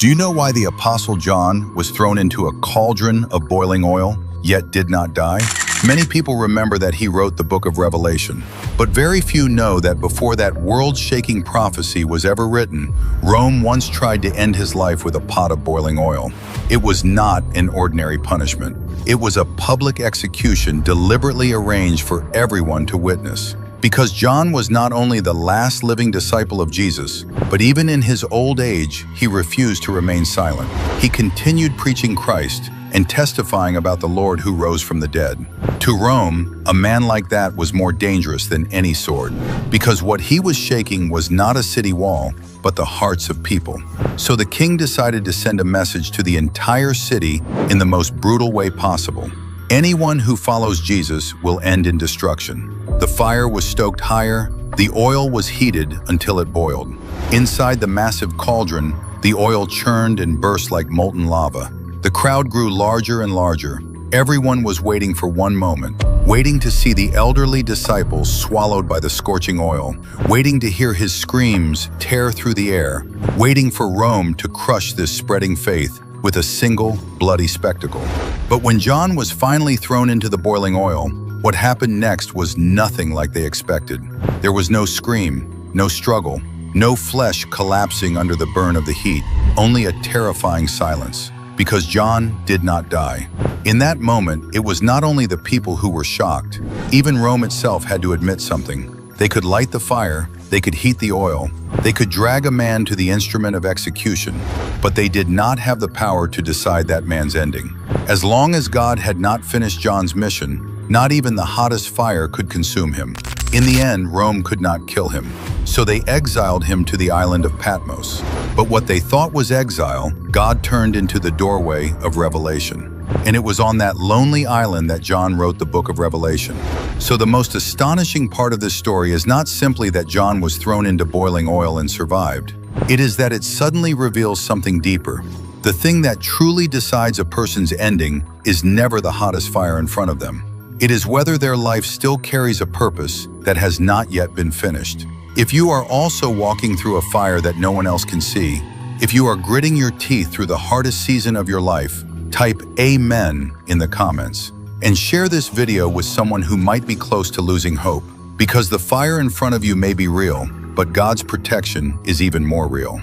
Do you know why the Apostle John was thrown into a cauldron of boiling oil, yet did not die? Many people remember that he wrote the book of Revelation, but very few know that before that world-shaking prophecy was ever written, Rome once tried to end his life with a pot of boiling oil. It was not an ordinary punishment. It was a public execution deliberately arranged for everyone to witness. Because John was not only the last living disciple of Jesus, but even in his old age, he refused to remain silent. He continued preaching Christ and testifying about the Lord who rose from the dead. To Rome, a man like that was more dangerous than any sword, because what he was shaking was not a city wall, but the hearts of people. So the king decided to send a message to the entire city in the most brutal way possible. Anyone who follows Jesus will end in destruction. The fire was stoked higher, the oil was heated until it boiled. Inside the massive cauldron, the oil churned and burst like molten lava. The crowd grew larger and larger. Everyone was waiting for one moment, waiting to see the elderly disciple swallowed by the scorching oil, waiting to hear his screams tear through the air, waiting for Rome to crush this spreading faith with a single bloody spectacle. But when John was finally thrown into the boiling oil, what happened next was nothing like they expected. There was no scream, no struggle, no flesh collapsing under the burn of the heat, only a terrifying silence. Because John did not die. In that moment, it was not only the people who were shocked. Even Rome itself had to admit something. They could light the fire, they could heat the oil, they could drag a man to the instrument of execution, but they did not have the power to decide that man's ending. As long as God had not finished John's mission, not even the hottest fire could consume him. In the end, Rome could not kill him, so they exiled him to the island of Patmos. But what they thought was exile, God turned into the doorway of revelation. And it was on that lonely island that John wrote the book of Revelation. So the most astonishing part of this story is not simply that John was thrown into boiling oil and survived. It is that it suddenly reveals something deeper. The thing that truly decides a person's ending is never the hottest fire in front of them. It is whether their life still carries a purpose that has not yet been finished. If you are also walking through a fire that no one else can see, if you are gritting your teeth through the hardest season of your life, type Amen in the comments and share this video with someone who might be close to losing hope, because the fire in front of you may be real, but God's protection is even more real.